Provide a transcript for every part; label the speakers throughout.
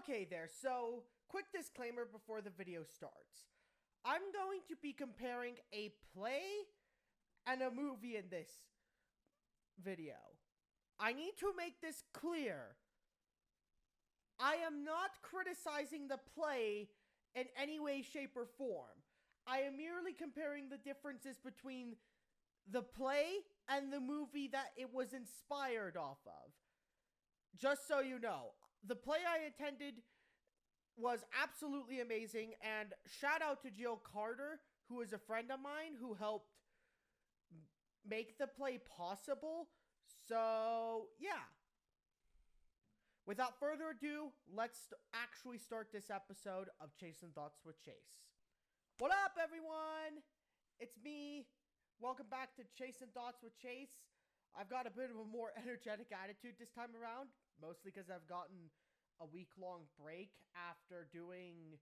Speaker 1: Okay, there. So, quick disclaimer before the video starts. I'm going to be comparing a play and a movie in this video. I need to make this clear. I am not criticizing the play in any way, shape, or form. I am merely comparing the differences between the play and the movie that it was inspired off of. Just so you know, the play I attended was absolutely amazing, and shout out to Jill Carter, who is a friend of mine who helped make the play possible. So, yeah. Without further ado, let's actually start this episode of Chasing Thoughts with Chase. What up, everyone? It's me. Welcome back to Chasing Thoughts with Chase. I've got a bit of a more energetic attitude this time around, mostly because I've gotten a week-long break after doing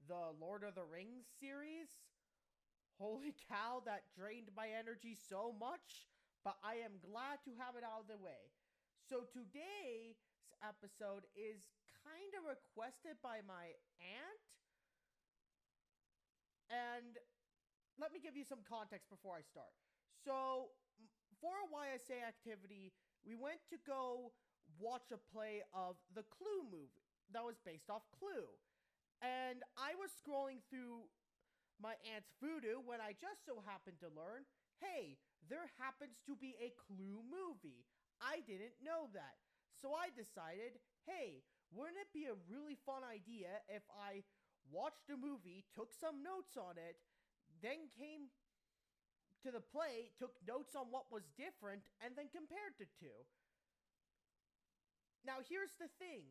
Speaker 1: the Lord of the Rings series. Holy cow, that drained my energy so much, but I am glad to have it out of the way. So today's episode is kind of requested by my aunt, and let me give you some context before I start. So, for a YSA activity, we went to go watch a play of the Clue movie that was based off Clue. And I was scrolling through my aunt's Voodoo when I just so happened to learn, hey, there happens to be a Clue movie. I didn't know that. So I decided, hey, wouldn't it be a really fun idea if I watched a movie, took some notes on it, then came to the play, took notes on what was different, and then compared the two. Now, here's the thing.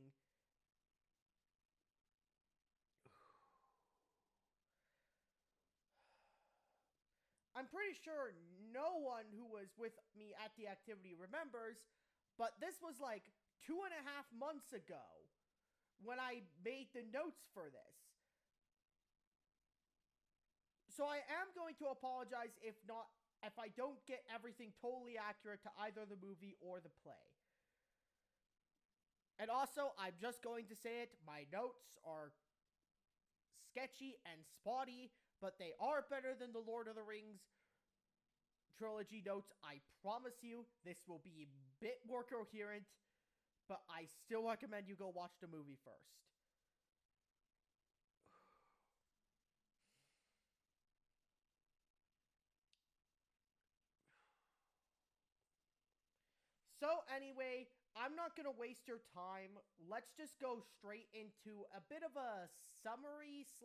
Speaker 1: I'm pretty sure no one who was with me at the activity remembers, but this was like 2.5 months ago when I made the notes for this. So I am going to apologize if I don't get everything totally accurate to either the movie or the play. And also, I'm just going to say it, my notes are sketchy and spotty, but they are better than the Lord of the Rings trilogy notes. I promise you, this will be a bit more coherent, but I still recommend you go watch the movie first. So anyway, I'm not going to waste your time. Let's just go straight into a bit of a summary /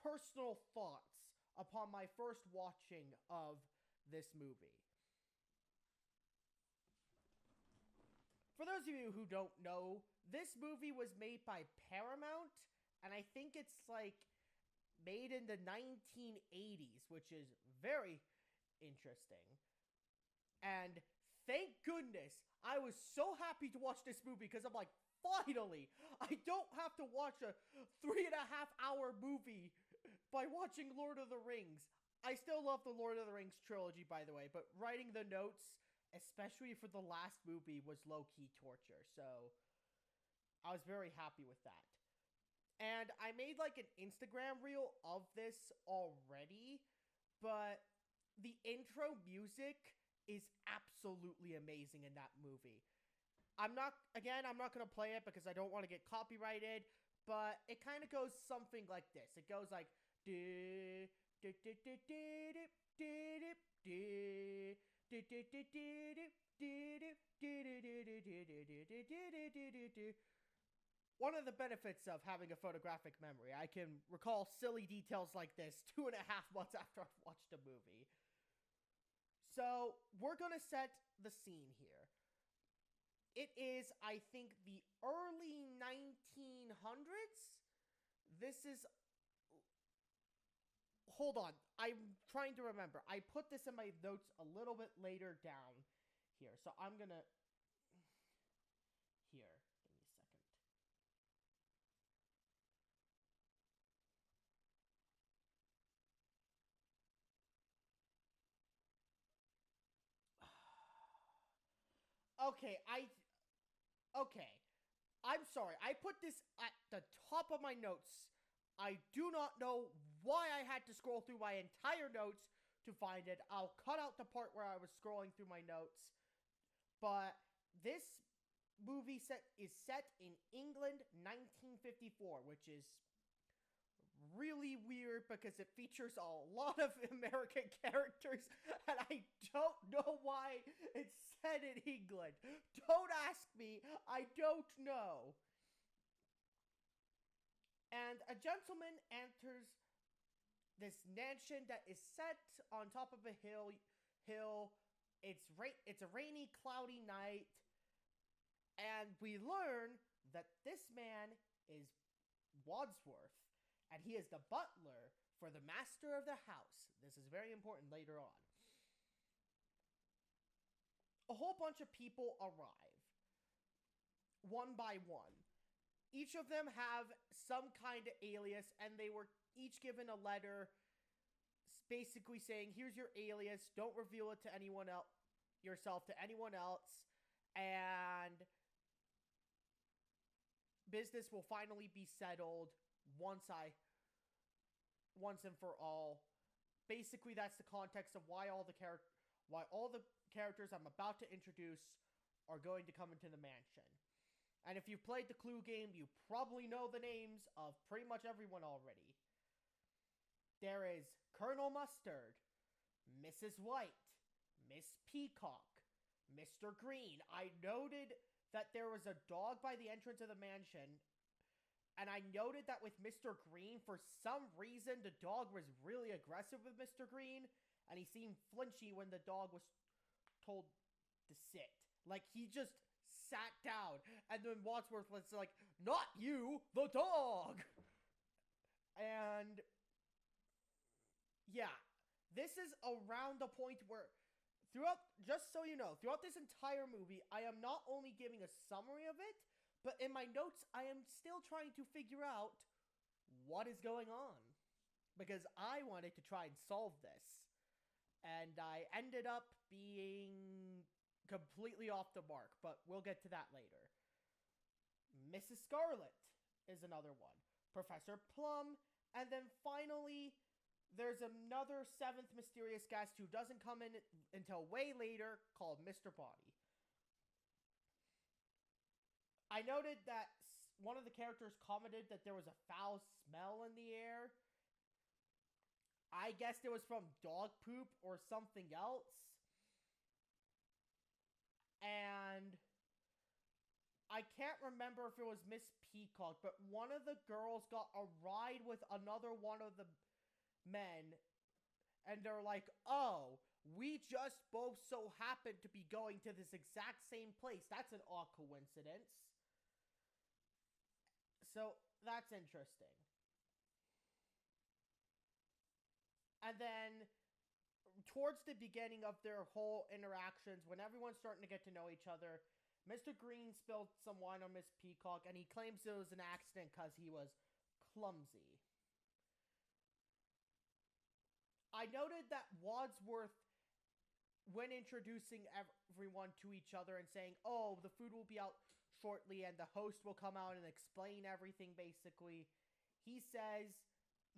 Speaker 1: personal thoughts upon my first watching of this movie. For those of you who don't know, this movie was made by Paramount, and I think it's like made in the 1980s, which is very interesting. And thank goodness, I was so happy to watch this movie because I'm like, finally, I don't have to watch a 3.5-hour movie by watching Lord of the Rings. I still love the Lord of the Rings trilogy, by the way, but writing the notes, especially for the last movie, was low-key torture. So I was very happy with that. And I made like an Instagram reel of this already, but the intro music is absolutely amazing in that movie. I'm not going to play it because I don't want to get copyrighted, but it kind of goes something like this. It goes like one of the benefits of having a photographic memory, I can recall silly details like this 2.5 months after I've watched a movie. So, we're going to set the scene here. It is, I think, the early 1900s. This is... Hold on. I'm trying to remember. I put this in my notes a little bit later down here. So, I'm going to... Here. Give me a second. Okay, I'm sorry. I put this at the top of my notes. I do not know why I had to scroll through my entire notes to find it. I'll cut out the part where I was scrolling through my notes. But this movie is set in England, 1954, which is really weird because it features a lot of American characters, and I don't know why it's set in England. Don't ask me. I don't know. And a gentleman enters this mansion that is set on top of a hill. It's a rainy, cloudy night, and we learn that this man is Wadsworth, and he is the butler for the master of the house. This is very important later on. A whole bunch of people arrive, one by one. Each of them have some kind of alias, and they were each given a letter basically saying, here's your alias, don't reveal it to anyone else, yourself to anyone else, and business will finally be settled once and for all. Basically, that's the context of why all the characters I'm about to introduce are going to come into the mansion. And if you've played the Clue game, you probably know the names of pretty much everyone already. There is Colonel Mustard, Mrs. White, Miss Peacock, Mr. Green. I noted that there was a dog by the entrance of the mansion, and I noted that with Mr. Green, for some reason, the dog was really aggressive with Mr. Green, and he seemed flinchy when the dog was told to sit. Like, he just sat down, and then Wadsworth was like, not you, the dog! And yeah, this is around the point where just so you know, throughout this entire movie, I am not only giving a summary of it, but in my notes, I am still trying to figure out what is going on, because I wanted to try and solve this, and I ended up being completely off the mark, but we'll get to that later. Mrs. Scarlet is another one. Professor Plum, and then finally, there's another seventh mysterious guest who doesn't come in until way later, called Mr. Body. I noted that one of the characters commented that there was a foul smell in the air. I guessed it was from dog poop or something else. And I can't remember if it was Miss Peacock, but one of the girls got a ride with another one of the men, and they're like, oh, we just both so happened to be going to this exact same place. That's an odd coincidence. So, that's interesting. And then, towards the beginning of their whole interactions, when everyone's starting to get to know each other, Mr. Green spilled some wine on Miss Peacock, and he claims it was an accident because he was clumsy. I noted that Wadsworth, when introducing everyone to each other and saying, oh, the food will be out shortly and the host will come out and explain everything, basically, he says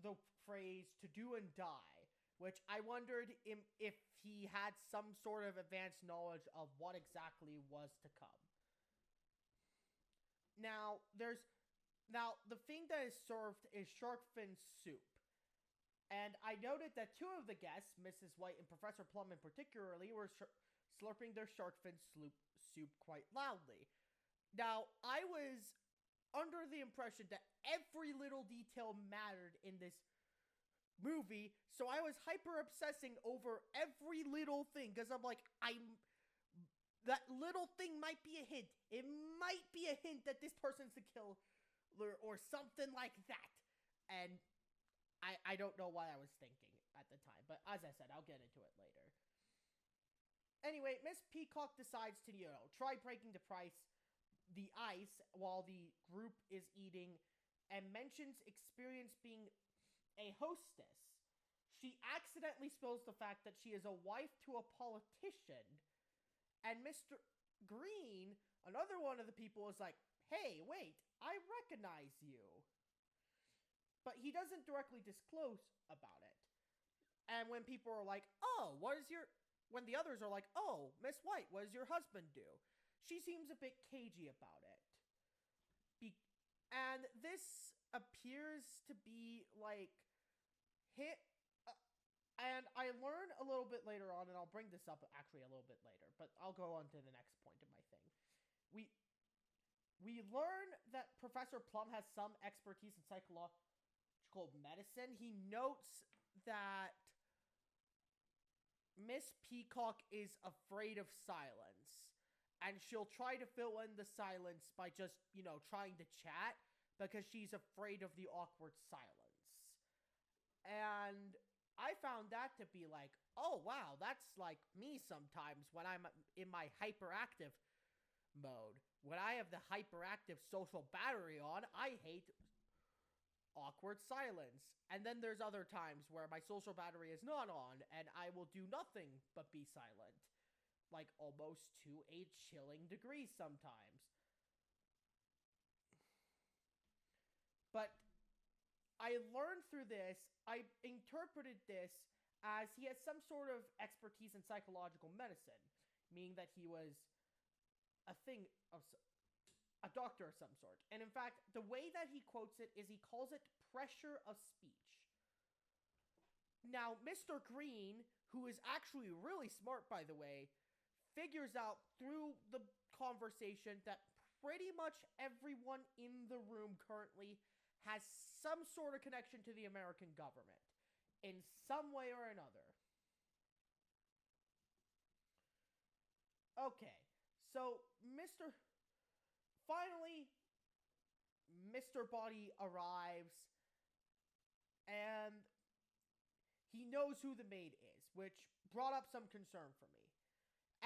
Speaker 1: the phrase, to do and die, which I wondered if he had some sort of advanced knowledge of what exactly was to come. Now, the thing that is served is shark fin soup. And I noted that two of the guests, Mrs. White and Professor Plum in particularly, were slurping their shark fin soup quite loudly. Now, I was under the impression that every little detail mattered in this movie, so I was hyper-obsessing over every little thing, because I'm like, that little thing might be a hint. It might be a hint that this person's the killer, or something like that. And I don't know what I was thinking at the time, but as I said, I'll get into it later. Anyway, Miss Peacock decides to, try breaking the ice while the group is eating, and mentions experience being a hostess. She accidentally spills the fact that she is a wife to a politician, and Mr. Green, another one of the people, is like, hey, wait, I recognize you. But he doesn't directly disclose about it. And when people are like, oh, when the others are like, oh, Miss White, what does your husband do? She seems a bit cagey about it. And this appears to be like hit. And I learn a little bit later on, and I'll bring this up actually a little bit later, but I'll go on to the next point of my thing. We learn that Professor Plum has some expertise in psychological medicine. He notes that Miss Peacock is afraid of silence, and she'll try to fill in the silence by just, trying to chat because she's afraid of the awkward silence. And I found that to be like, oh wow, that's like me sometimes when I'm in my hyperactive mode. When I have the hyperactive social battery on, I hate awkward silence. And then there's other times where my social battery is not on, and I will do nothing but be silent. Like almost to a chilling degree sometimes. But I learned through this, I interpreted this as he has some sort of expertise in psychological medicine, meaning that he was a doctor of some sort. And in fact, the way that he quotes it is he calls it pressure of speech. Now, Mr. Green, who is actually really smart, by the way, figures out through the conversation that pretty much everyone in the room currently has some sort of connection to the American government in some way or another. Okay, so Finally, Mr. Body arrives, and he knows who the maid is, which brought up some concern for me.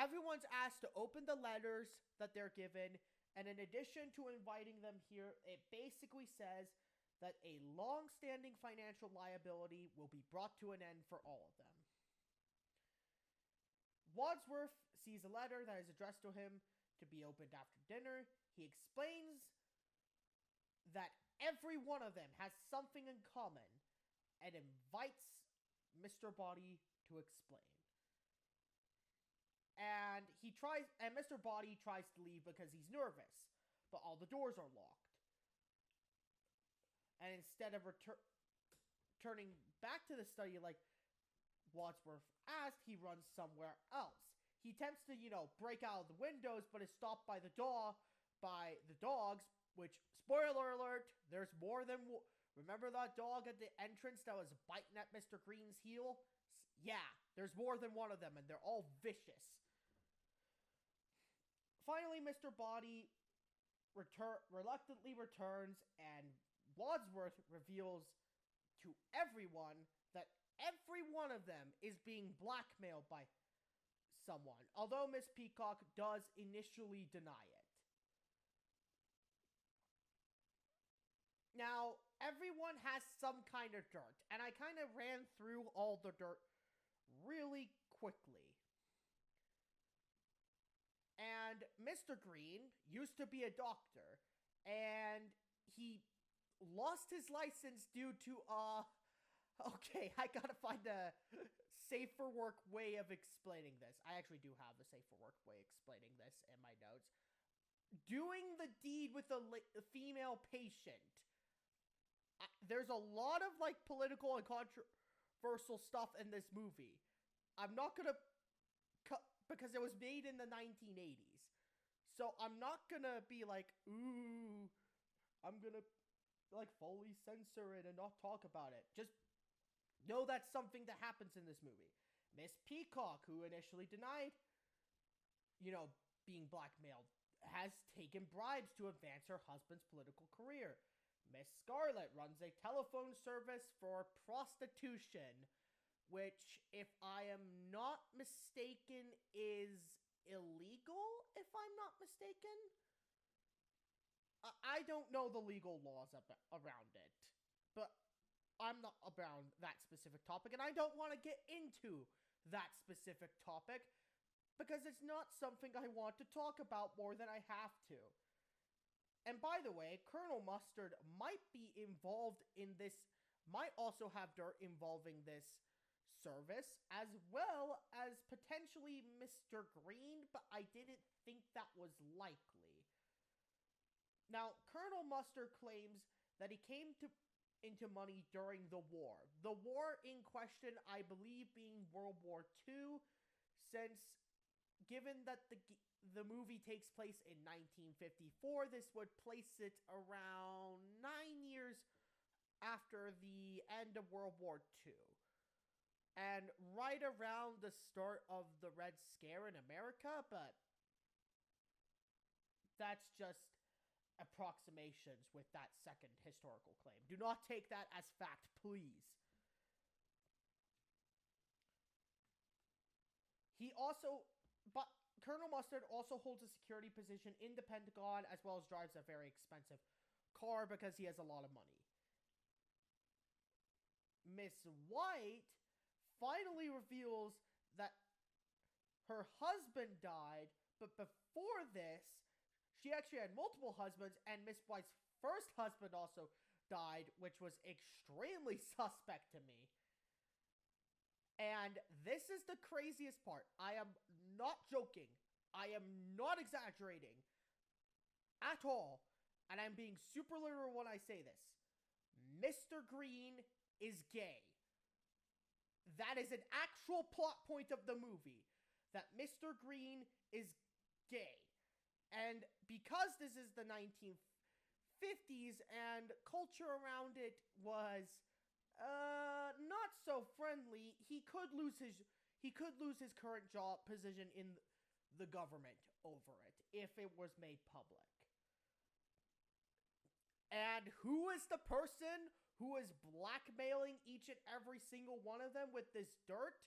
Speaker 1: Everyone's asked to open the letters that they're given, and in addition to inviting them here, it basically says that a long-standing financial liability will be brought to an end for all of them. Wadsworth sees a letter that is addressed to him to be opened after dinner. He explains that every one of them has something in common and invites Mr. Body to explain. And Mr. Body tries to leave because he's nervous, but all the doors are locked. And instead of turning back to the study like Wadsworth asked, he runs somewhere else. He attempts to, break out of the windows, but is stopped by the dogs, which, spoiler alert, there's more than remember that dog at the entrance that was biting at Mr. Green's heel? Yeah, there's more than one of them, and they're all vicious. Finally, Mr. Body reluctantly returns, and Wadsworth reveals to everyone that every one of them is being blackmailed by someone, although Miss Peacock does initially deny it. Now, everyone has some kind of dirt, and I kind of ran through all the dirt really quickly. And Mr. Green used to be a doctor, and he lost his license due to, okay, I gotta find a safer work way of explaining this. I actually do have a safer work way explaining this in my notes. Doing the deed with a female patient. There's a lot of, political and controversial stuff in this movie. I'm not gonna because it was made in the 1980s. So I'm not gonna be like, ooh, I'm gonna, fully censor it and not talk about it. Just know that's something that happens in this movie. Miss Peacock, who initially denied, being blackmailed, has taken bribes to advance her husband's political career. Miss Scarlet runs a telephone service for prostitution, which, if I am not mistaken, is illegal, if I'm not mistaken. I don't know the legal laws around it, but I'm not around that specific topic, and I don't want to get into that specific topic because it's not something I want to talk about more than I have to. And by the way, Colonel Mustard might be involved in this, might also have dirt involving this service, as well as potentially Mr. Green, but I didn't think that was likely. Now, Colonel Mustard claims that he came into money during the war. The war in question, I believe, being World War II, since given that the movie takes place in 1954, this would place it around 9 years after the end of World War II. And right around the start of the Red Scare in America, but that's just approximations with that second historical claim. Do not take that as fact, please. But Colonel Mustard also holds a security position in the Pentagon, as well as drives a very expensive car because he has a lot of money. Miss White finally reveals that her husband died, but before this, she actually had multiple husbands, and Miss White's first husband also died, which was extremely suspect to me. And this is the craziest part. I am not joking. I am not exaggerating at all. And I'm being super literal when I say this. Mr. Green is gay. That is an actual plot point of the movie. That Mr. Green is gay. And because this is the 1950s and culture around it was not so friendly, he could lose his current job position in the government over it if it was made public. And who is the person who is blackmailing each and every single one of them with this dirt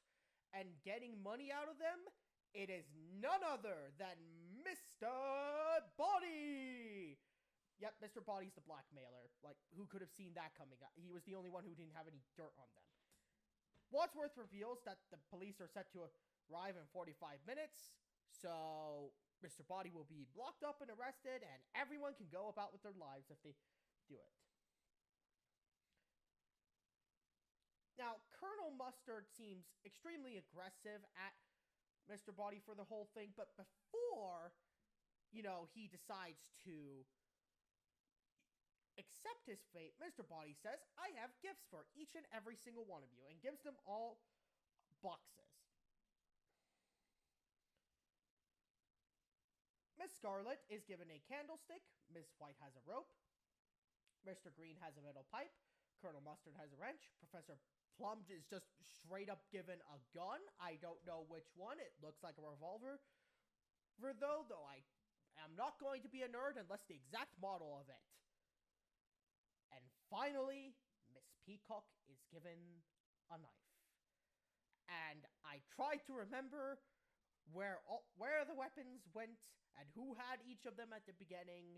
Speaker 1: and getting money out of them? It is none other than Mr. Body! Yep, Mr. Body's the blackmailer. Like, who could have seen that coming up? He was the only one who didn't have any dirt on them. Wadsworth reveals that the police are set to arrive in 45 minutes, so Mr. Body will be locked up and arrested, and everyone can go about with their lives if they do it. Now, Colonel Mustard seems extremely aggressive at Mr. Body for the whole thing, but before, he decides to accept his fate, Mr. Body says, I have gifts for each and every single one of you, and gives them all boxes. Miss Scarlet is given a candlestick, Miss White has a rope, Mr. Green has a metal pipe, Colonel Mustard has a wrench, Professor Plum is just straight up given a gun. I don't know which one. It looks like a revolver. Though I am not going to be a nerd unless the exact model of it. And finally, Miss Peacock is given a knife. And I tried to remember where the weapons went and who had each of them at the beginning,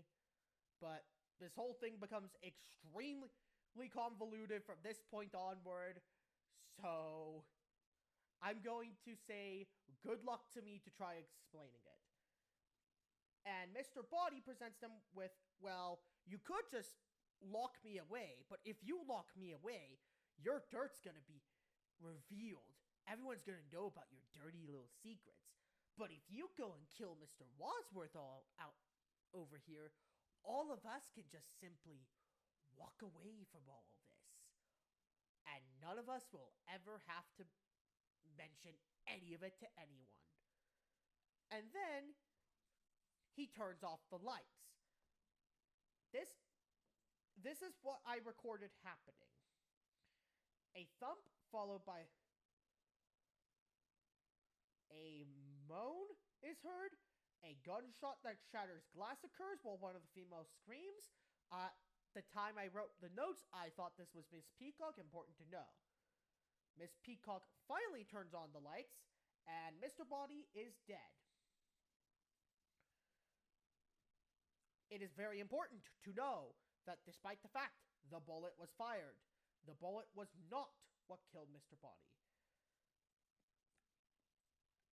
Speaker 1: but this whole thing becomes extremely convoluted from this point onward, so I'm going to say good luck to me to try explaining it. And Mr. Body presents them with, well, you could just lock me away, but if you lock me away, your dirt's gonna be revealed. Everyone's gonna know about your dirty little secrets. But if you go and kill Mr. Wadsworth all out over here, all of us can just simply walk away from all of this. And none of us will ever have to mention any of it to anyone. And then he turns off the lights. This is what I recorded happening. A thump followed by a moan is heard. A gunshot that shatters glass occurs while one of the females screams. The time I wrote the notes, I thought this was Miss Peacock, important to know. Miss Peacock finally turns on the lights, and Mr. Body is dead. It is very important to know that despite the fact the bullet was fired, the bullet was not what killed Mr. Body.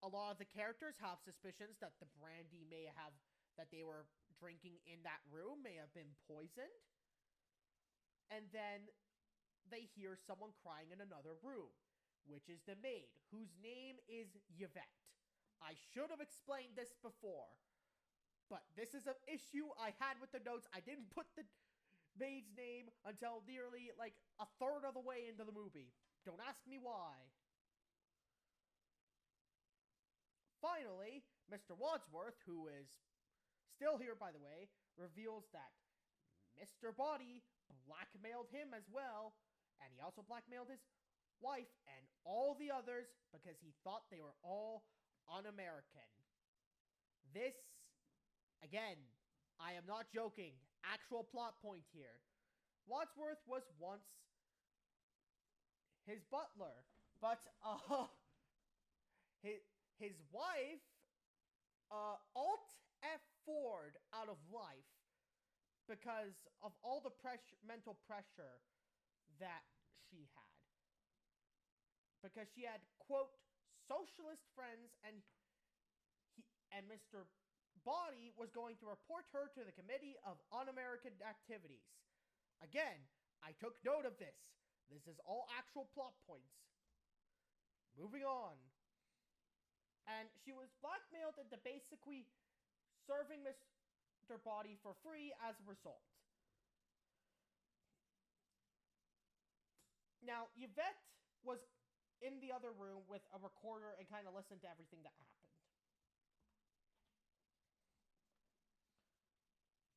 Speaker 1: A lot of the characters have suspicions that the brandy may have that they were drinking in that room may have been poisoned. And then they hear someone crying in another room, which is the maid, whose name is Yvette. I should have explained this before, but this is an issue I had with the notes. I didn't put the maid's name until nearly like a third of the way into the movie. Don't ask me why. Finally, Mr. Wadsworth, who is still here by the way, reveals that Mr. Body blackmailed him as well, and he also blackmailed his wife and all the others because he thought they were all un-American. This, again, I am not joking, actual plot point here. Wadsworth was once his butler, but his wife alt F4'd out of life because of all the mental pressure that she had. Because she had, quote, socialist friends, and Mr. Body was going to report her to the Committee of Un-American Activities. Again, I took note of this. This is all actual plot points. Moving on. And she was blackmailed into basically serving Mr. Body for free as a result. Now, Yvette was in the other room with a recorder and kind of listened to everything that happened.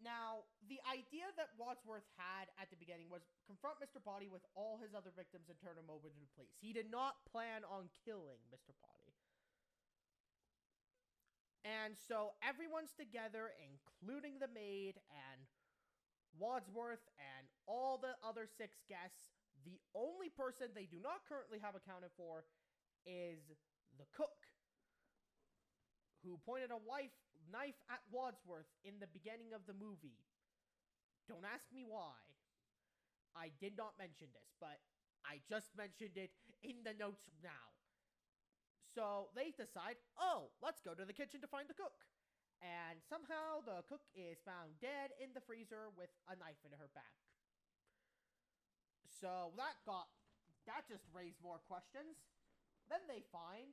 Speaker 1: Now, the idea that Wadsworth had at the beginning was confront Mr. Body with all his other victims and turn him over to the police. He did not plan on killing Mr. Body. And so everyone's together, including the maid and Wadsworth and all the other 6 guests. The only person they do not currently have accounted for is the cook, who pointed a knife at Wadsworth in the beginning of the movie. Don't ask me why. I did not mention this, but I just mentioned it in the notes now. So they decide, oh, let's go to the kitchen to find the cook. And somehow the cook is found dead in the freezer with a knife in her back. So that just raised more questions. Then they find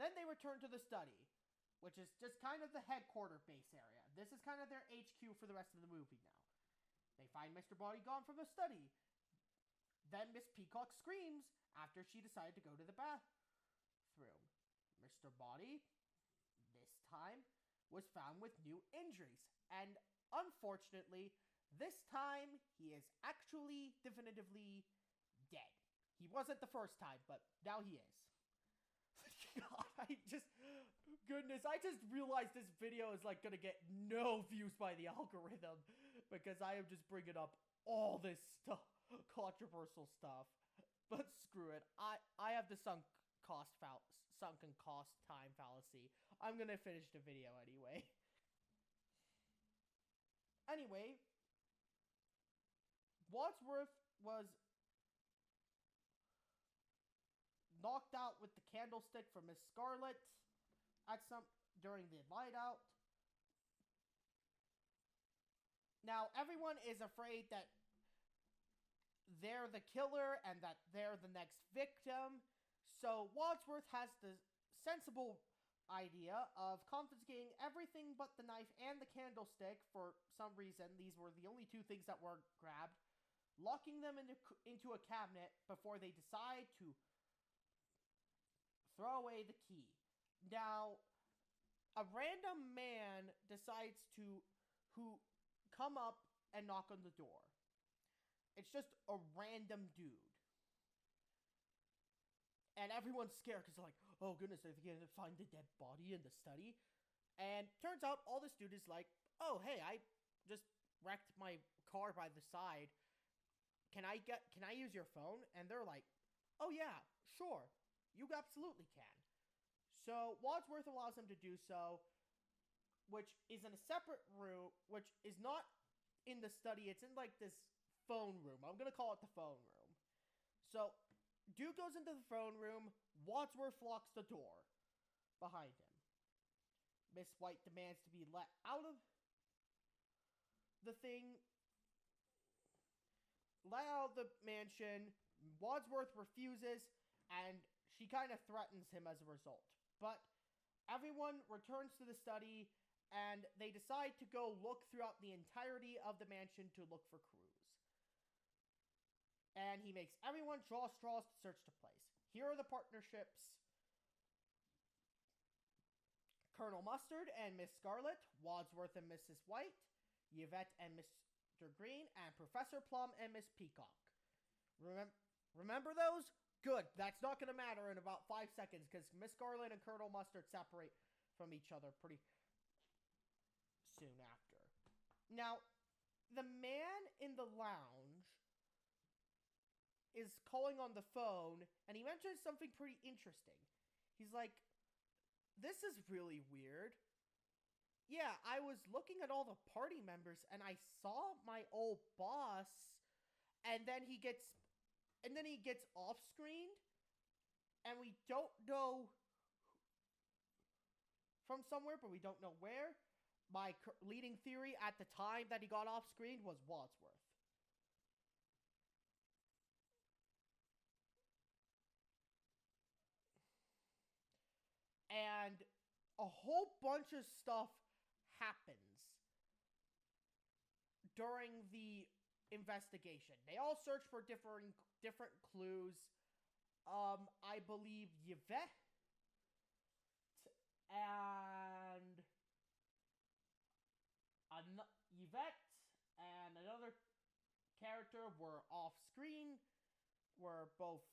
Speaker 1: Then they return to the study, which is just kind of the headquarter base area. This is kind of their HQ for the rest of the movie now. They find Mr. Body gone from the study. Then Miss Peacock screams after she decided to go to the bathroom. Mr. Body, this time, was found with new injuries. And unfortunately, this time, he is actually definitively dead. He wasn't the first time, but now he is. God, I just realized this video is like gonna get no views by the algorithm because I am just bringing up all this stuff, controversial stuff. But screw it, I have the sunken cost time fallacy. I'm gonna finish the video anyway. Anyway, Wadsworth was knocked out with the candlestick from Miss Scarlet during the night out. Now, everyone is afraid that they're the killer and that they're the next victim. So Wadsworth has the sensible idea of confiscating everything but the knife and the candlestick. For some reason, these were the only 2 things that were grabbed, locking them into a cabinet before they decide to throw away the key. Now, a random man decides to come up and knock on the door. It's just a random dude. And everyone's scared because they're like, oh goodness, are they going to find the dead body in the study? And turns out all this dude is like, oh hey, I just wrecked my car by the side. Can I use your phone? And they're like, oh yeah, sure. You absolutely can. So Wadsworth allows him to do so, which is in a separate room, which is not in the study. It's in like this phone room. I'm going to call it the phone room. So dude goes into the phone room. Wadsworth locks the door behind him. Miss White demands to be let out of the thing, let out of the mansion. Wadsworth refuses, and she kind of threatens him as a result. But everyone returns to the study, and they decide to go look throughout the entirety of the mansion to look for clues. And he makes everyone draw straws to search the place. Here are the partnerships: Colonel Mustard and Miss Scarlet, Wadsworth and Mrs. White, Yvette and Mr. Green, and Professor Plum and Miss Peacock. Remember those? Good. That's not going to matter in about 5 seconds, because Miss Scarlet and Colonel Mustard separate from each other pretty soon after. Now, the man in the lounge is calling on the phone, and he mentions something pretty interesting. He's like, "This is really weird. Yeah, I was looking at all the party members, and I saw my old boss, and then he gets off-screened, and we don't know from somewhere, but we don't know where. My leading theory at the time that he got off-screen was Wadsworth." And a whole bunch of stuff happens during the investigation. They all search for different clues. I believe Yvette and another character were both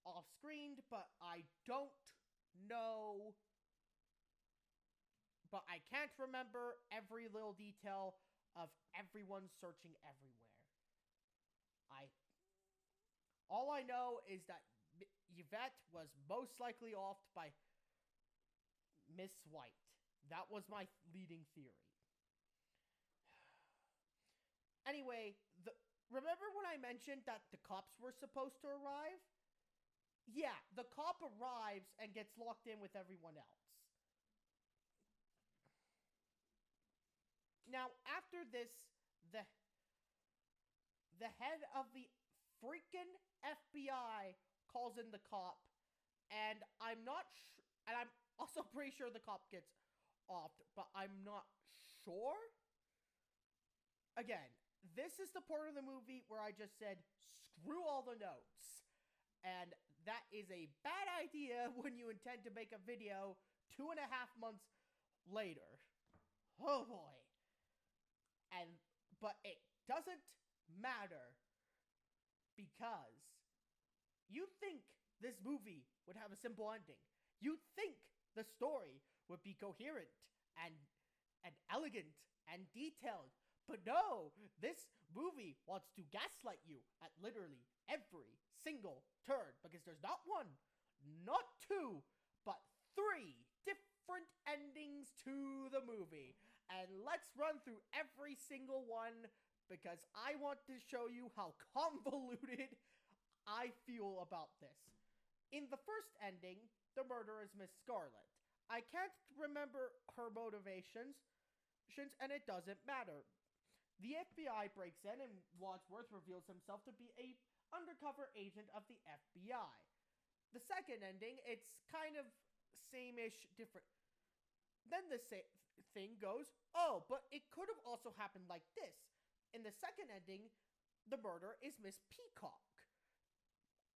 Speaker 1: off-screened, but I don't know. But I can't remember every little detail of everyone searching everywhere. All I know is that Yvette was most likely offed by Miss White. That was my leading theory. Anyway, remember when I mentioned that the cops were supposed to arrive? Yeah, the cop arrives and gets locked in with everyone else. Now, after this, the head of the freaking FBI calls in the cop, and I'm also pretty sure the cop gets offed, but I'm not sure. Again, this is the part of the movie where I just said, screw all the notes. And that is a bad idea when you intend to make a video 2.5 months later. Oh boy. But it doesn't matter, because you'd think this movie would have a simple ending. You'd think the story would be coherent and elegant and detailed. But no, this movie wants to gaslight you at literally every single turn, because there's not one, not two, but 3 different endings to the movie. And let's run through every single one, because I want to show you how convoluted I feel about this. In the first ending, the murderer is Miss Scarlet. I can't remember her motivations, and it doesn't matter. The FBI breaks in, and Wadsworth reveals himself to be an undercover agent of the FBI. The second ending, it's kind of same-ish, different. Then the thing goes, oh, but it could have also happened like this. In the second ending, the murderer is Miss Peacock.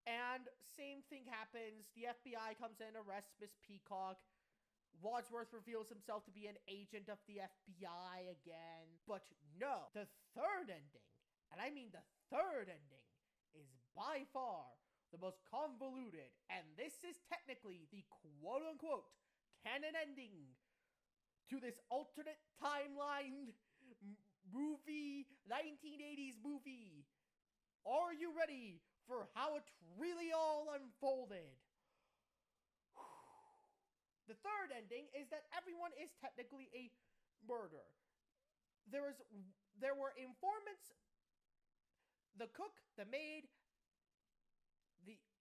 Speaker 1: And same thing happens. The FBI comes in, arrests Miss Peacock. Wadsworth reveals himself to be an agent of the FBI again. But no, the third ending, and I mean the third ending, is by far the most convoluted. And this is technically the quote-unquote canon ending to this alternate timeline movie, 1980s movie. Are you ready for how it really all unfolded? The third ending is that everyone is technically a murderer. There were informants, the cook, the maid,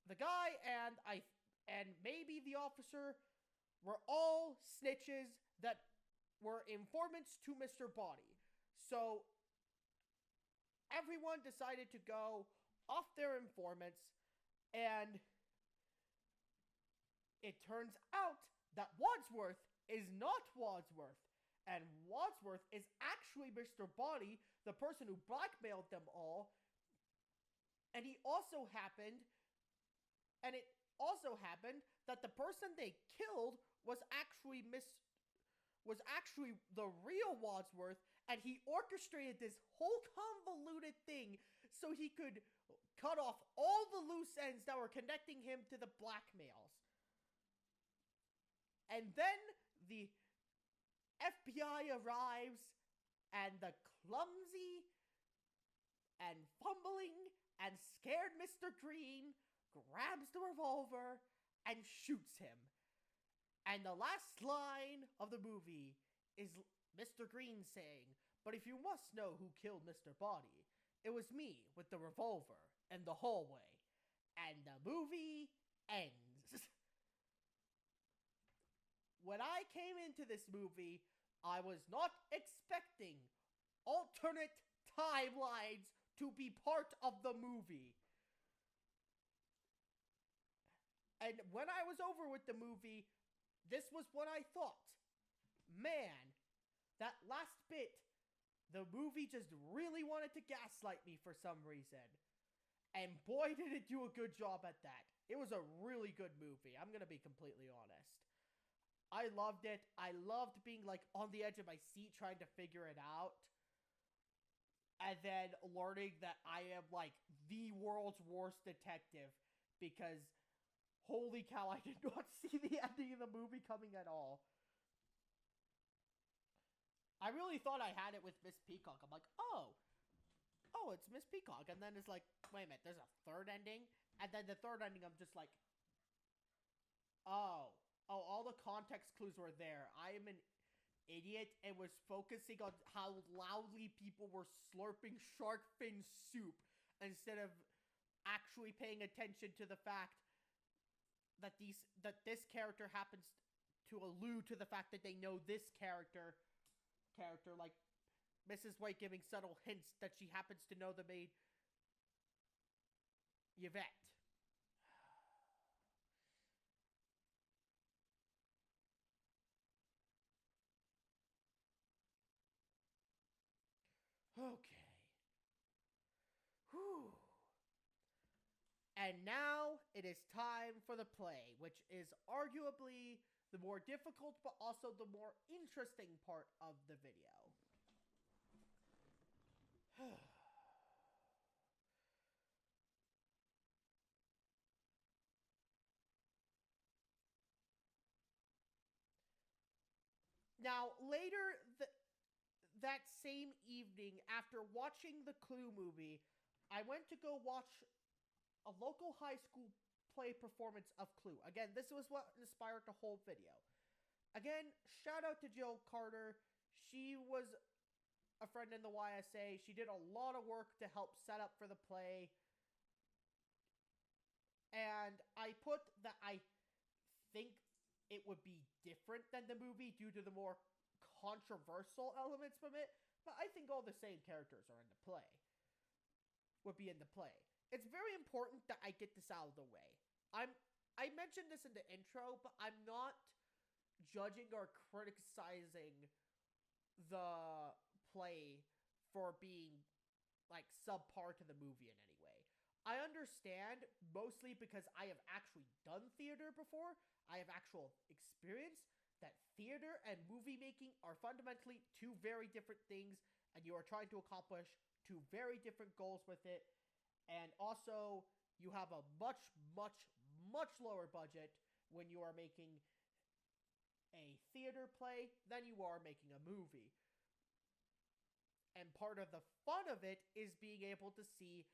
Speaker 1: the guy, and maybe the officer were all snitches that were informants to Mr. Body. So everyone decided to go off their informants, and it turns out that Wadsworth is not Wadsworth, and Wadsworth is actually Mr. Body, the person who blackmailed them all. And it also happened that the person they killed was actually the real Wadsworth, and he orchestrated this whole convoluted thing so he could cut off all the loose ends that were connecting him to the blackmails. And then the FBI arrives, and the clumsy and fumbling and scared Mr. Green grabs the revolver and shoots him. And the last line of the movie is Mr. Green saying, "But if you must know who killed Mr. Body, it was me with the revolver in the hallway." And the movie ends. When I came into this movie, I was not expecting alternate timelines to be part of the movie. And when I was over with the movie, this was what I thought. Man, that last bit, the movie just really wanted to gaslight me for some reason. And boy, did it do a good job at that. It was a really good movie, I'm gonna be completely honest. I loved it. I loved being on the edge of my seat trying to figure it out. And then learning that I am the world's worst detective, because holy cow, I did not see the ending of the movie coming at all. I really thought I had it with Miss Peacock. I'm like, oh, it's Miss Peacock. And then it's like, wait a minute, there's a third ending? And then the third ending, I'm just like, oh, all the context clues were there. I am an idiot and was focusing on how loudly people were slurping shark fin soup instead of actually paying attention to the fact that this character happens to allude to the fact that they know this character, like Mrs. White giving subtle hints that she happens to know the maid Yvette. Okay. Whew. And now it is time for the play, which is arguably the more difficult but also the more interesting part of the video. Now, later that same evening, after watching the Clue movie, I went to go watch a local high school play performance of Clue. Again, this was what inspired the whole video. Again, shout out to Jill Carter. She was a friend in the YSA. She did a lot of work to help set up for the play. And I put that I think it would be different than the movie due to the more controversial elements from it, but I think all the same characters are in the play. Would be in the play. It's very important that I get this out of the way. I mentioned this in the intro, but I'm not judging or criticizing the play for being subpar to the movie in any way. I understand, mostly because I have actually done theater before. I have actual experience that theater and movie making are fundamentally two very different things, and you are trying to accomplish two very different goals with it. And also, you have a much, much, much lower budget when you are making a theater play than you are making a movie. And part of the fun of it is being able to see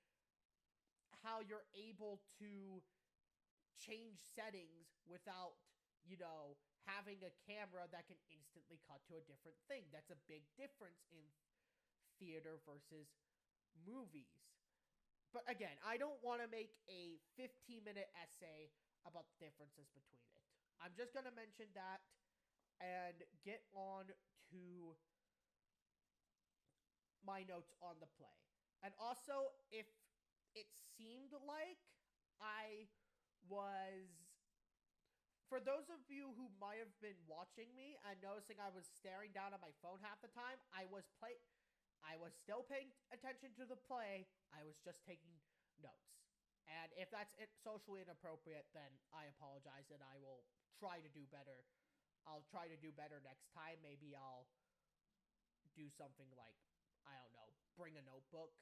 Speaker 1: how you're able to change settings without, having a camera that can instantly cut to a different thing. That's a big difference in theater versus movies. But again, I don't want to make a 15-minute essay about the differences between it. I'm just going to mention that and get on to my notes on the play. And also, if it seemed like I was... For those of you who might have been watching me and noticing I was staring down at my phone half the time, I was still paying attention to the play. I was just taking notes. And if that's socially inappropriate, then I apologize and I will try to do better. I'll try to do better next time. Maybe I'll do something like, I don't know, bring a notebook.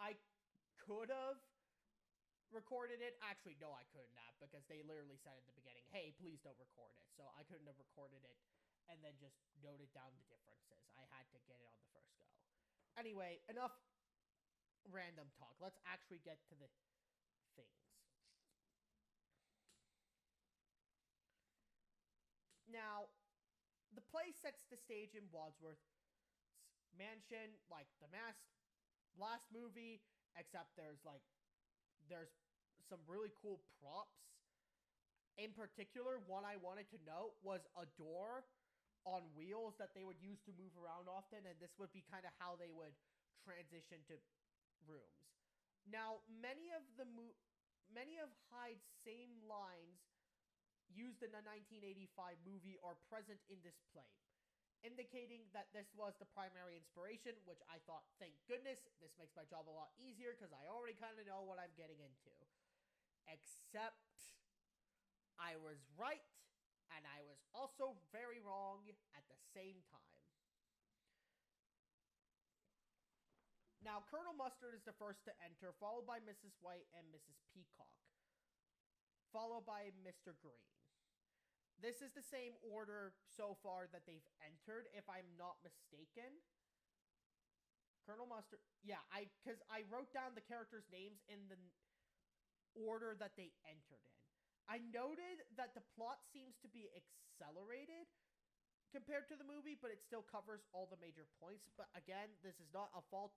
Speaker 1: I could have recorded it. Actually, no, I couldn't have, because they literally said at the beginning, hey, please don't record it. So I couldn't have recorded it and then just noted down the differences. I had to get it on the first go. Anyway, enough random talk. Let's actually get to the things. Now, the play sets the stage in Wadsworth's mansion, like the last movie, except there's some really cool props. In particular, one I wanted to note was a door on wheels that they would use to move around often, and this would be kind of how they would transition to rooms. Now, many of Hyde's same lines used in the 1985 movie are present in this play, indicating that this was the primary inspiration, which I thought, thank goodness, this makes my job a lot easier because I already kind of know what I'm getting into. Except I was right, and I was also very wrong at the same time. Now, Colonel Mustard is the first to enter, followed by Mrs. White and Mrs. Peacock, followed by Mr. Green. This is the same order so far that they've entered, if I'm not mistaken. Colonel Mustard... Yeah, because I wrote down the characters' names in the order that they entered in. I noted that the plot seems to be accelerated compared to the movie, but it still covers all the major points. But again, this is not a fault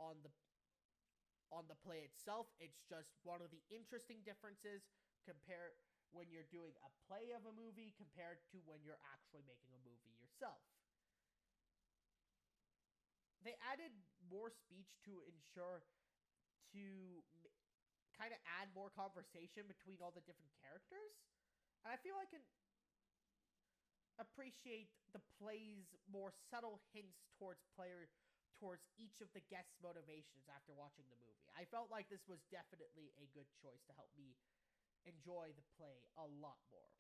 Speaker 1: on the play itself. It's just one of the interesting differences compared when you're doing a play of a movie compared to when you're actually making a movie yourself. They added more speech to kind of add more conversation between all the different characters. And I feel I can appreciate the play's more subtle hints towards each of the guests' motivations after watching the movie. I felt like this was definitely a good choice to help me enjoy the play a lot more.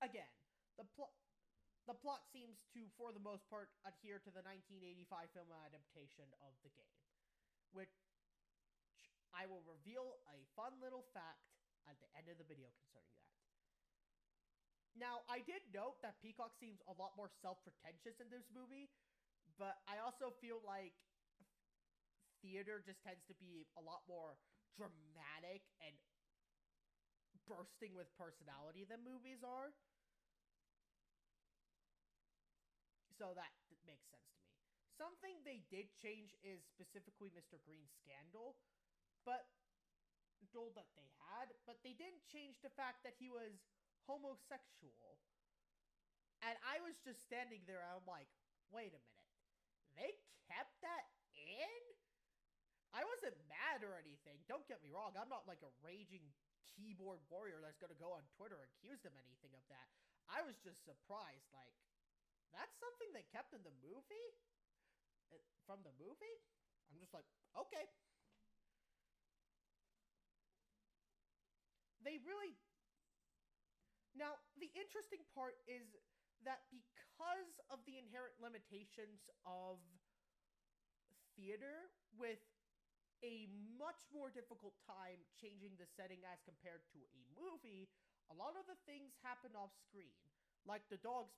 Speaker 1: Again, the plot seems to, for the most part, adhere to the 1985 film adaptation of the game, which I will reveal a fun little fact at the end of the video concerning that. Now, I did note that Peacock seems a lot more self-pretentious in this movie, but I also feel like theater just tends to be a lot more dramatic and bursting with personality than movies are. So that makes sense to me. Something they did change is specifically Mr. Green's scandal, but they didn't change the fact that he was homosexual. And I was just standing there, and I'm like, wait a minute. They kept that in? I wasn't mad or anything. Don't get me wrong. I'm not like a raging keyboard warrior that's going to go on Twitter and accuse them anything of that. I was just surprised. Like, that's something they kept in the movie? From the movie? I'm just like, okay. They really... Now, the interesting part is that because of the inherent limitations of theater, with a much more difficult time changing the setting as compared to a movie, a lot of the things happen off screen. Like the dogs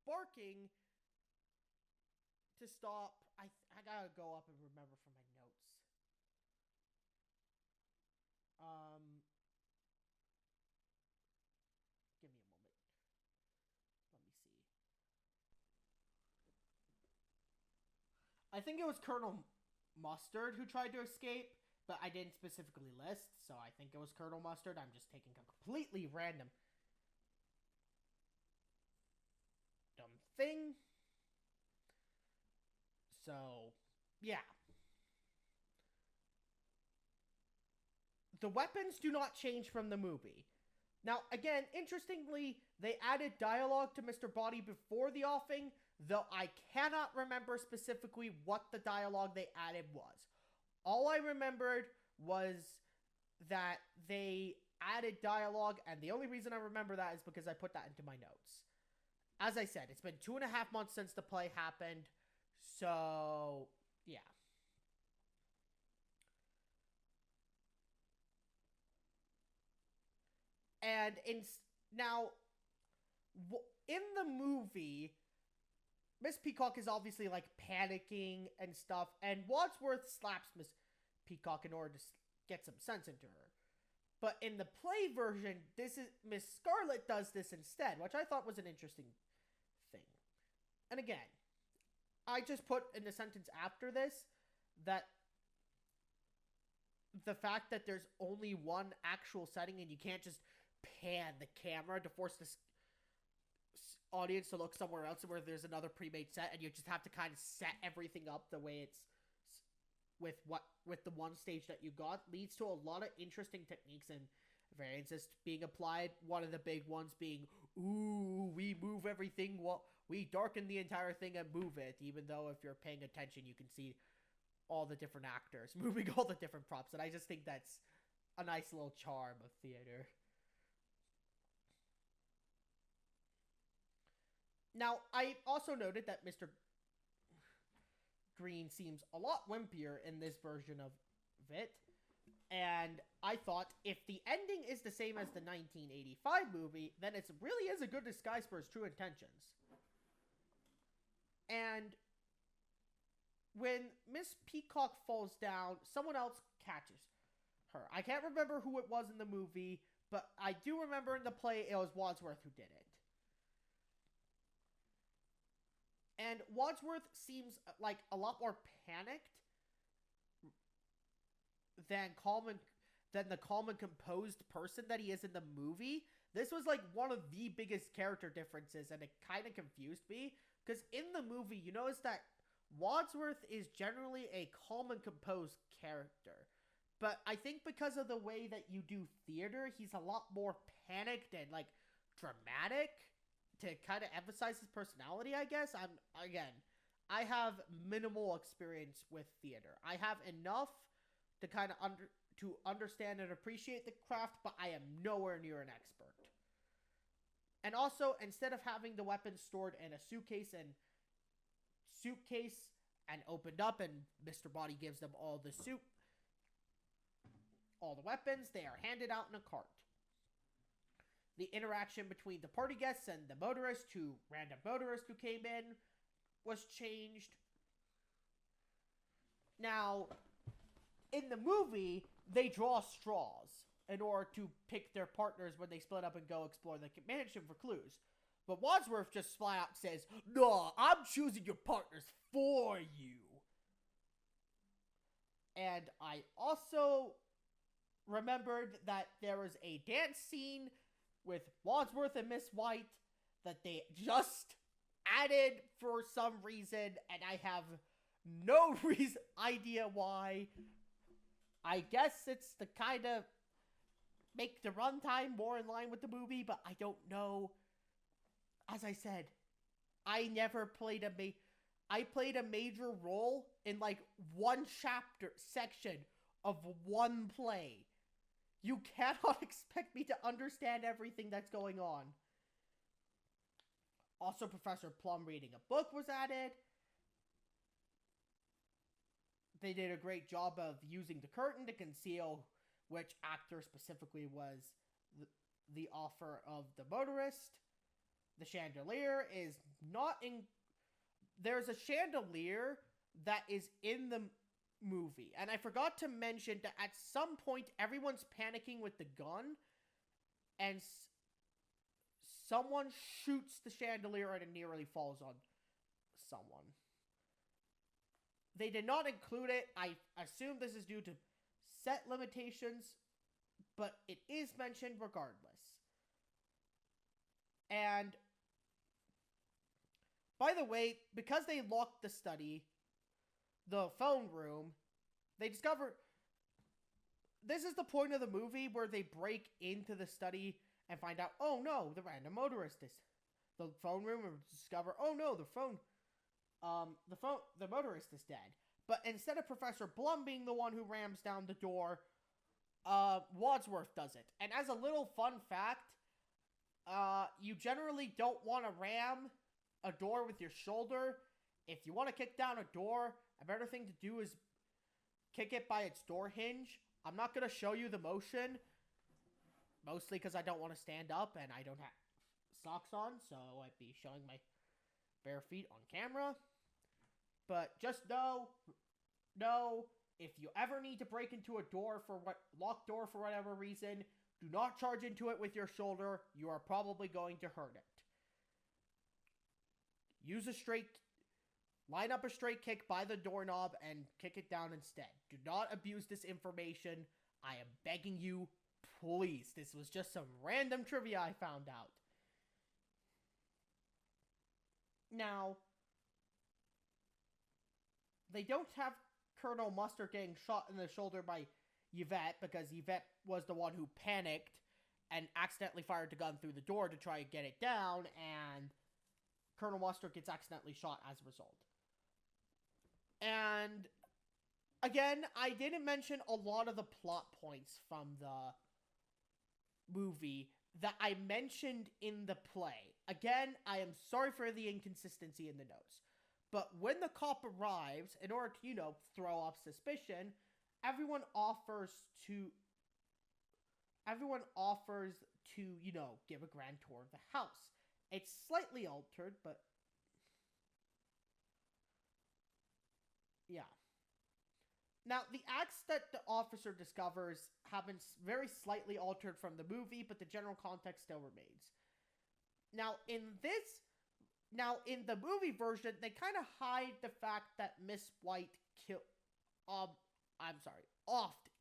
Speaker 1: barking to stop. I gotta go up and remember from my notes. Give me a moment. Let me see. I think it was Colonel Mustard who tried to escape, but I didn't specifically list, so I think it was Colonel Mustard. I'm just taking a completely random. thing. So, yeah. The weapons do not change from the movie. Now, again, interestingly, they added dialogue to Mr. Body before the offing, though I cannot remember specifically what the dialogue they added was. All I remembered was that they added dialogue, and the only reason I remember that is because I put that into my notes. As I said, it's been 2.5 months since the play happened, so yeah. And now, in the movie, Miss Peacock is obviously like panicking and stuff, and Wadsworth slaps Miss Peacock in order to get some sense into her. But in the play version, this is Miss Scarlet does this instead, which I thought was an interesting thing. And again, I just put in the sentence after this that the fact that there's only one actual setting and you can't just pan the camera to force this audience to look somewhere else where there's another pre-made set, and you just have to kind of set everything up the way it's with the one stage that you got, leads to a lot of interesting techniques and variances being applied. One of the big ones being, ooh, we move everything, we darken the entire thing and move it, even though if you're paying attention you can see all the different actors moving all the different props, and I just think that's a nice little charm of theater. Now, I also noted that Mr. Green seems a lot wimpier in this version of it, and I thought if the ending is the same as the 1985 movie, then it really is a good disguise for his true intentions. And when Miss Peacock falls down, someone else catches her. I can't remember who it was in the movie, but I do remember in the play it was Wadsworth who did it. And Wadsworth seems like a lot more panicked than the calm and composed person that he is in the movie. This was like one of the biggest character differences, and it kind of confused me. Because in the movie, you notice that Wadsworth is generally a calm and composed character. But I think because of the way that you do theater, he's a lot more panicked and like dramatic to kind of emphasize his personality, I guess. I have minimal experience with theater. I have enough to kind of understand and appreciate the craft, but I am nowhere near an expert. And also, instead of having the weapons stored in a suitcase and opened up, and Mr. Body gives them all the weapons, they are handed out in a cart. The interaction between the party guests and the motorist, two random motorists who came in, was changed. Now, in the movie, they draw straws in order to pick their partners when they split up and go explore the mansion for clues. But Wadsworth just flat out says, "No, I'm choosing your partners for you." And I also remembered that there was a dance scene with Wadsworth and Miss White that they just added for some reason, and I have no idea why. I guess it's to kind of make the runtime more in line with the movie, but I don't know. As I said, I never played I played a major role in like one section of one play. You cannot expect me to understand everything that's going on. Also, Professor Plum reading a book was added. They did a great job of using the curtain to conceal which actor specifically was the offer of the motorist. The chandelier is not in... There's a chandelier that is in the movie. And I forgot to mention that at some point, everyone's panicking with the gun. And someone shoots the chandelier and it nearly falls on someone. They did not include it. I assume this is due to set limitations, but it is mentioned regardless. And By the way, because they locked the study, the phone room, they discover... This is the point of the movie where they break into the study and find out, oh no, the random motorist is... The phone room and discover, oh no, the motorist is dead. But instead of Professor Blum being the one who rams down the door, Wadsworth does it. And as a little fun fact, you generally don't want to ram a door with your shoulder. If you want to kick down a door, a better thing to do is kick it by its door hinge. I'm not going to show you the motion, mostly because I don't want to stand up and I don't have socks on, so I'd be showing my bare feet on camera. But just know, if you ever need to break into a locked door for whatever reason, do not charge into it with your shoulder. You are probably going to hurt it. Line up a straight kick by the doorknob and kick it down instead. Do not abuse this information. I am begging you, please. This was just some random trivia I found out. Now, they don't have Colonel Mustard getting shot in the shoulder by Yvette, because Yvette was the one who panicked and accidentally fired the gun through the door to try and get it down, and Colonel Mustard gets accidentally shot as a result. And, again, I didn't mention a lot of the plot points from the movie that I mentioned in the play. Again, I am sorry for the inconsistency in the notes. But when the cop arrives, in order to, throw off suspicion, everyone offers to, give a grand tour of the house. It's slightly altered, but yeah. Now, the acts that the officer discovers have been very slightly altered from the movie, but the general context still remains. Now, in the movie version, they kind of hide the fact that Miss White offed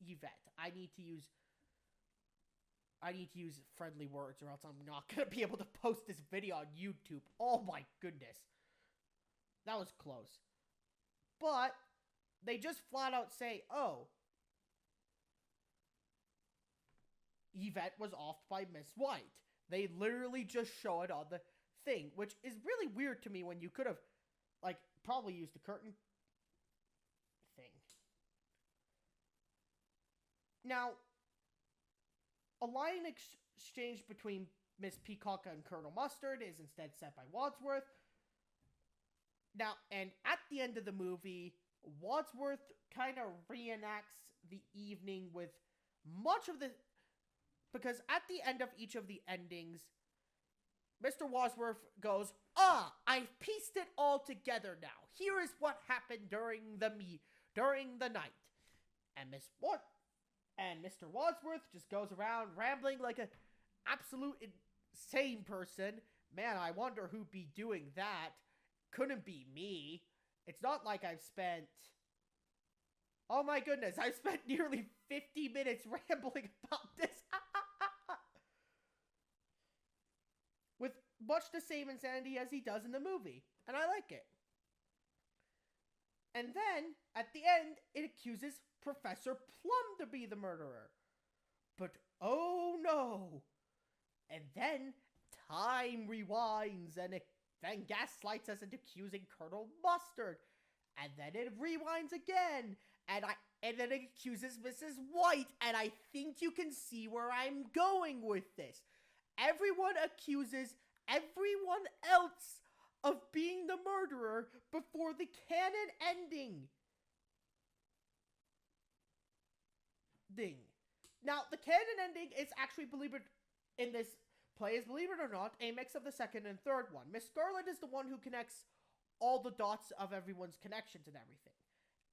Speaker 1: Yvette. I need to use friendly words or else I'm not going to be able to post this video on YouTube. Oh my goodness. That was close. But they just flat out say, oh, Yvette was offed by Miss White. They literally just show it on the thing, which is really weird to me when you could have, probably used the curtain thing. Now, a line exchange between Miss Peacock and Colonel Mustard is instead set by Wadsworth. Now, and at the end of the movie, Wadsworth kind of reenacts the evening with much of the... Because at the end of each of the endings, Mr. Wadsworth goes, I've pieced it all together now. Here is what happened during the night. And Mr. Wadsworth just goes around rambling like an absolute insane person. Man, I wonder who'd be doing that. Couldn't be me. It's not like I've spent... Oh my goodness, I've spent nearly 50 minutes rambling about this. With much the same insanity as he does in the movie. And I like it. And then, at the end, it accuses Professor Plum to be the murderer. But oh no! And then, time rewinds and it then gaslights us into accusing Colonel Mustard. And then it rewinds again. And then it accuses Mrs. White. And I think you can see where I'm going with this. Everyone accuses everyone else of being the murderer before the canon ending. Now, the canon ending is actually, in this play is, believe it or not, a mix of the second and third one. Miss Scarlet is the one who connects all the dots of everyone's connections and everything.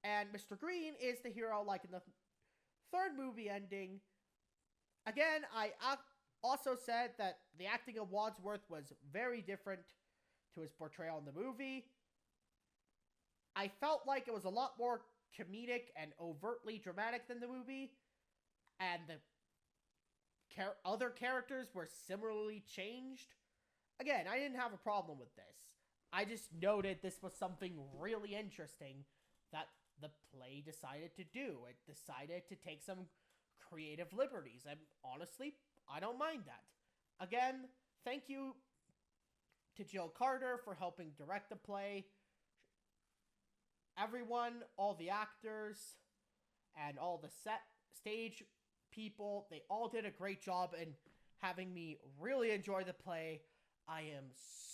Speaker 1: And Mr. Green is the hero, like in the third movie ending. Again, I also said that the acting of Wadsworth was very different to his portrayal in the movie. I felt like it was a lot more comedic and overtly dramatic than the movie. And the other characters were similarly changed. Again, I didn't have a problem with this. I just noted this was something really interesting that the play decided to do. It decided to take some creative liberties, and honestly, I don't mind that. Again, thank you to Jill Carter for helping direct the play. Everyone, all the actors, and all the stage people, they all did a great job in having me really enjoy the play. I am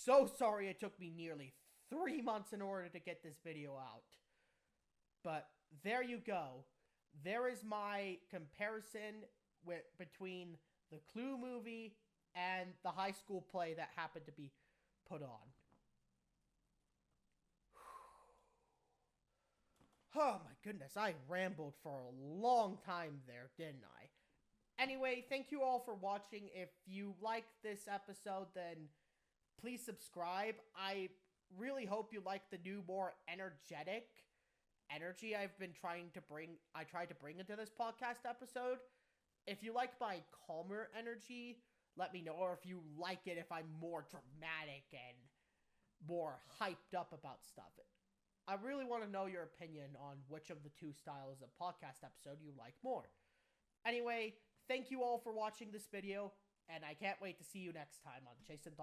Speaker 1: so sorry it took me nearly 3 months in order to get this video out. But there you go. There is my comparison between the Clue movie and the high school play that happened to be put on. Oh my goodness, I rambled for a long time there, didn't I? Anyway, thank you all for watching. If you like this episode, then please subscribe. I really hope you like the new, more energetic energy I tried to bring into this podcast episode. If you like my calmer energy, let me know, or if you like it if I'm more dramatic and more hyped up about stuff. I really want to know your opinion on which of the two styles of podcast episode you like more. Anyway, thank you all for watching this video, and I can't wait to see you next time on Chasing Thoughts